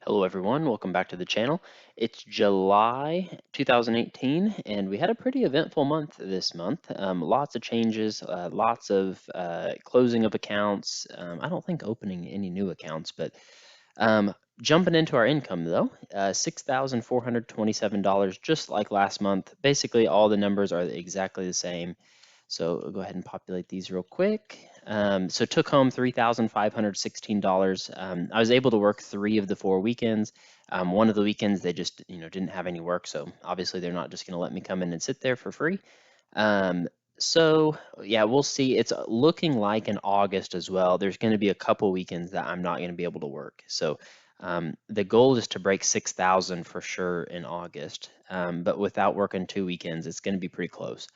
Hello everyone, welcome back to the channel. It's July 2018 and we had a pretty eventful month this month. Lots of changes, lots of closing of accounts. I don't think opening any new accounts, but um, jumping into our income though, $6,427, just like last month. Basically all the numbers are exactly the same. So we'll go ahead and populate these real quick. So took home $3,516. I was able to work 3 of the 4 weekends. One of the weekends they just didn't have any work, so obviously they're not just going to let me come in and sit there for free. Um, so yeah, we'll see. It's looking like in August as well. There's going to be a couple weekends that I'm not going to be able to work. So the goal is to break 6,000 for sure in August. But without working 2 weekends, it's going to be pretty close.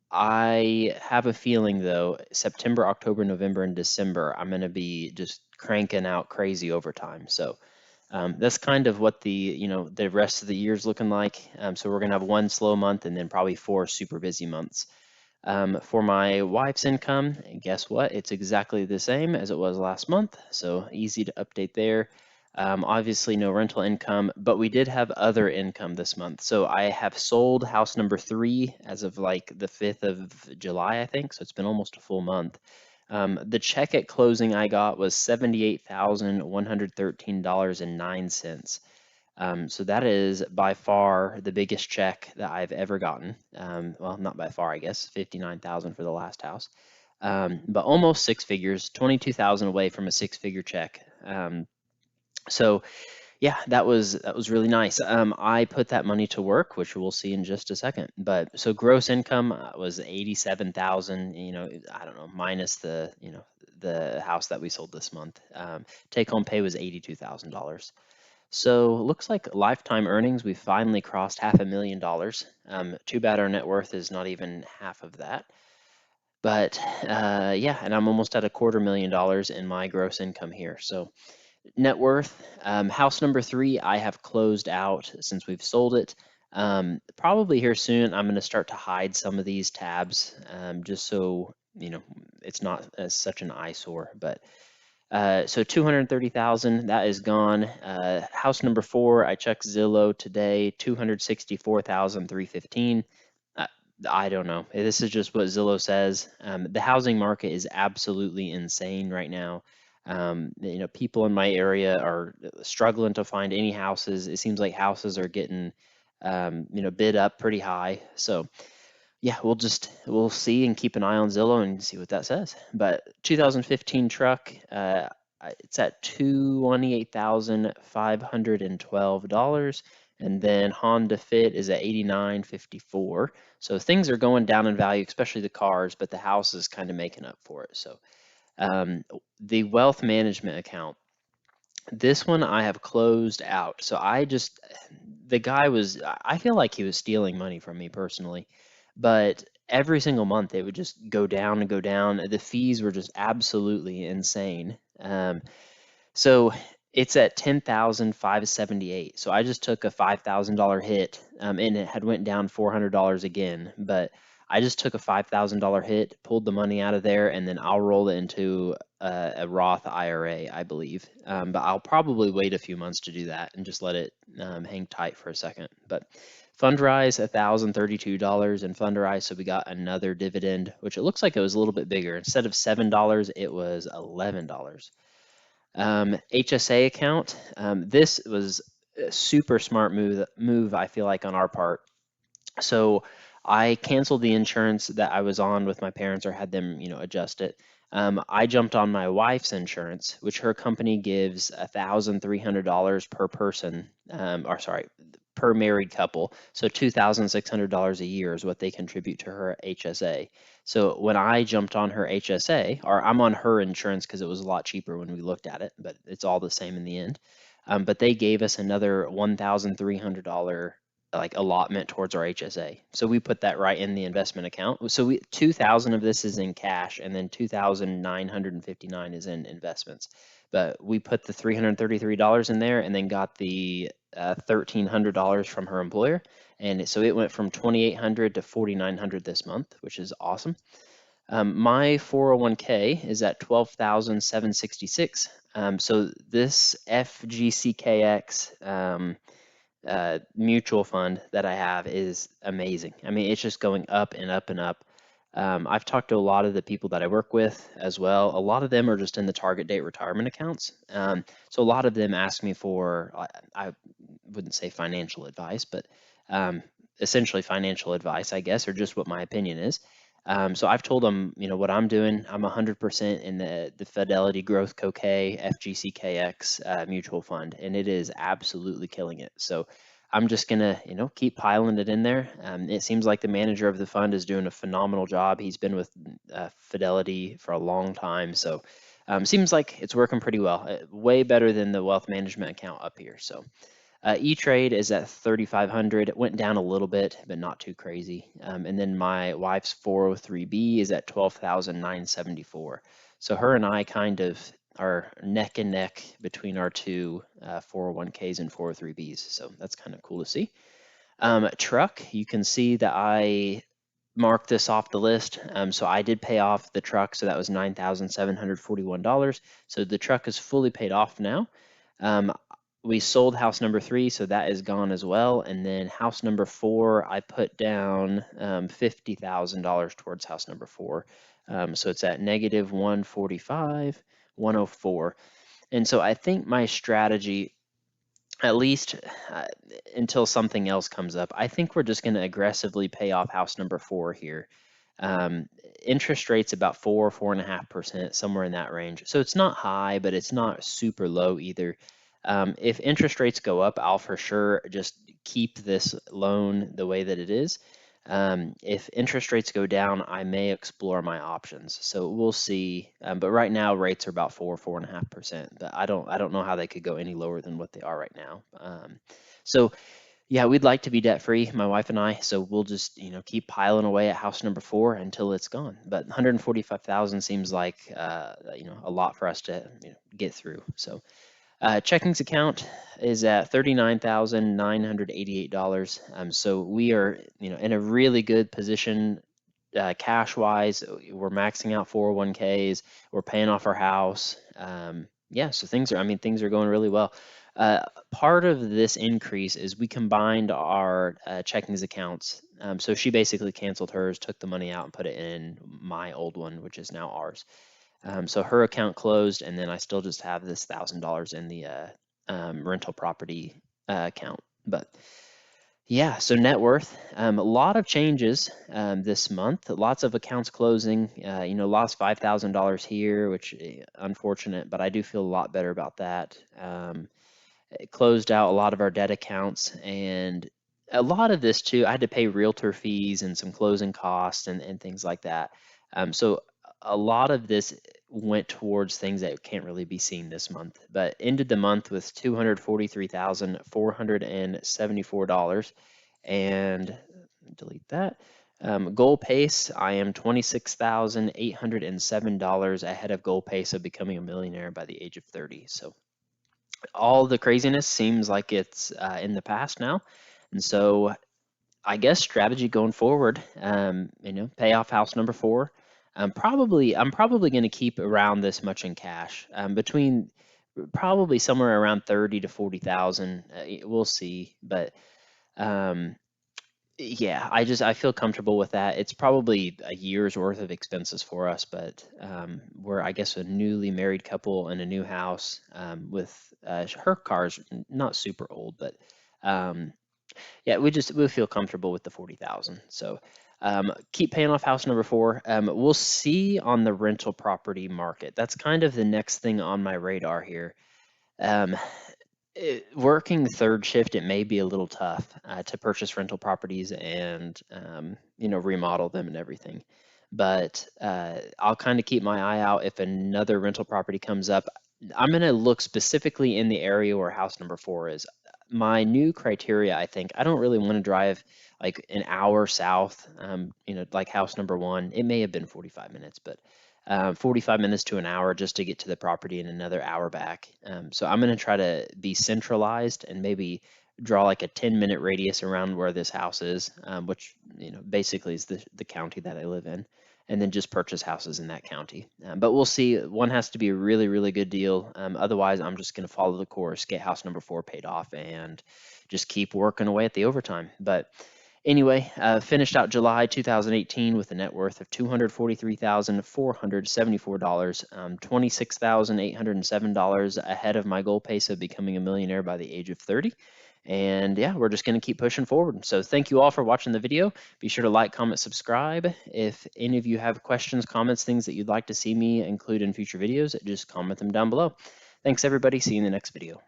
I have a feeling though, September, October, November, and December, I'm going to be just cranking out crazy overtime. So that's kind of what the rest of the year is looking like. So we're going to have 1 slow month and then probably 4 super busy months. For my wife's income, guess what? It's exactly the same as it was last month. So easy to update there. Obviously no rental income, but we did have other income this month. So I have sold house number 3 as of like the 5th of July, I think. So it's been almost a full month. The check at closing I got was $78,113.09. So that is by far the biggest check that I've ever gotten. Well, not by far, I guess, 59,000 for the last house. But almost 6 figures, 22,000 away from a 6-figure check. So yeah, that was really nice. I put that money to work, which we'll see in just a second. But so gross income was 87,000. I don't know, minus the house that we sold this month. Take home pay was $82,000. So looks like lifetime earnings, we finally crossed $500,000. Too bad our net worth is not even half of that. But yeah, and I'm almost at $250,000 in my gross income here. So net worth, house number 3, I have closed out since we've sold it. Probably here soon, I'm going to start to hide some of these tabs just so it's not as such an eyesore. But so 230,000 that is gone. House number 4, I checked Zillow today, 264,315. I don't know. This is just what Zillow says. The housing market is absolutely insane right now. People in my area are struggling to find any houses. It seems like houses are getting, bid up pretty high. So yeah, we'll see and keep an eye on Zillow and see what that says. But 2015 truck, it's at $28,512, and then Honda Fit is at $89.54. So things are going down in value, especially the cars, but the house is kind of making up for it. So the wealth management account, this one I have closed out. So the guy I feel like he was stealing money from me personally, but every single month it would just go down and go down. The fees were just absolutely insane. So it's at 10,578. So I just took a $5,000 hit, and it had went down $400 again, but I just took a $5,000 hit, pulled the money out of there, and then I'll roll it into a Roth IRA, I believe. But I'll probably wait a few months to do that and just let it hang tight for a second. But Fundrise, $1,032 in Fundrise, so we got another dividend, which it looks like it was a little bit bigger. Instead of $7, it was $11. HSA account, this was a super smart move, I feel like, on our part. So I canceled the insurance that I was on with my parents, or had them, adjust it. I jumped on my wife's insurance, which her company gives $1,300 per person, or sorry, per married couple. So $2,600 a year is what they contribute to her HSA. So when I jumped on her HSA, or I'm on her insurance because it was a lot cheaper when we looked at it, but it's all the same in the end. But they gave us another $1,300 like allotment towards our HSA. So we put that right in the investment account. So 2,000 of this is in cash, and then 2,959 is in investments. But we put the $333 in there, and then got the $1,300 from her employer, and so it went from $2,800 to $4,900 this month, which is awesome. My 401k is at 12,766. So this FGCKX mutual fund that I have is amazing. I mean, it's just going up and up and up. I've talked to a lot of the people that I work with as well. A lot of them are just in the target date retirement accounts. So a lot of them ask me for, I wouldn't say financial advice, but essentially financial advice, I guess, or just what my opinion is. So I've told them, what I'm doing. I'm 100% in the Fidelity Growth Co-K FGCKX mutual fund, and it is absolutely killing it. So I'm just gonna, keep piling it in there. It seems like the manager of the fund is doing a phenomenal job. He's been with Fidelity for a long time, so seems like it's working pretty well. Way better than the wealth management account up here. So E-Trade is at 3,500. It went down a little bit, but not too crazy. And then my wife's 403B is at 12,974. So her and I kind of are neck and neck between our two 401ks and 403Bs. So that's kind of cool to see. Truck, you can see that I marked this off the list. So I did pay off the truck. So that was $9,741. So the truck is fully paid off now. We sold house number 3, so that is gone as well. And then house number 4, I put down $50,000 towards house number 4. So it's at negative 145, 104. And so I think my strategy, at least until something else comes up, I think we're just going to aggressively pay off house number 4 here. Interest rates about 4.5%, somewhere in that range. So it's not high, but it's not super low either. If interest rates go up, I'll for sure just keep this loan the way that it is. If interest rates go down, I may explore my options. So we'll see. But right now, rates are about 4.5%. But I don't know how they could go any lower than what they are right now. So yeah, we'd like to be debt free, my wife and I. So we'll just keep piling away at house number 4 until it's gone. But 145,000 seems like a lot for us to get through. So. Checkings account is at $39,988. So we are, in a really good position, cash wise. We're maxing out 401ks. We're paying off our house. Yeah, so things are going really well. Part of this increase is we combined our checkings accounts. So she basically canceled hers, took the money out, and put it in my old one, which is now ours. So her account closed, and then I still just have this $1,000 in the rental property account. But yeah, so net worth, a lot of changes this month. Lots of accounts closing. Lost $5,000 here, which unfortunate, but I do feel a lot better about that. It closed out a lot of our debt accounts, and a lot of this too, I had to pay realtor fees and some closing costs and things like that. So a lot of this went towards things that can't really be seen this month, but ended the month with $243,474. And delete that. Goal pace, I am $26,807 ahead of goal pace of becoming a millionaire by the age of 30. So all the craziness seems like it's in the past now. And so I guess strategy going forward, pay off house number 4. I'm probably going to keep around this much in cash, between probably somewhere around 30 to 40,000. We'll see, but yeah, I feel comfortable with that. It's probably a year's worth of expenses for us, but we're, I guess, a newly married couple in a new house, with her car's not super old, but yeah, we feel comfortable with the 40,000. So keep paying off house number 4. We'll see on the rental property market. That's kind of the next thing on my radar here. Working third shift, it may be a little tough to purchase rental properties and remodel them and everything. But I'll kind of keep my eye out if another rental property comes up. I'm going to look specifically in the area where house number 4 is. My new criteria, I think, I don't really want to drive like an hour south, like house number 1. It may have been 45 minutes, but 45 minutes to an hour just to get to the property and another hour back. So I'm going to try to be centralized and maybe draw like a 10-minute radius around where this house is, which basically is the county that I live in. and then just purchase houses in that county. But we'll see. One has to be a really, really good deal. Otherwise, I'm just going to follow the course, get house number 4 paid off, and just keep working away at the overtime. But anyway, finished out July 2018 with a net worth of $243,474, $26,807 ahead of my goal pace of becoming a millionaire by the age of 30. And yeah, we're just going to keep pushing forward. So thank you all for watching the video. Be sure to like, comment, subscribe. If any of you have questions, comments, things that you'd like to see me include in future videos, just comment them down below. Thanks, everybody. See you in the next video.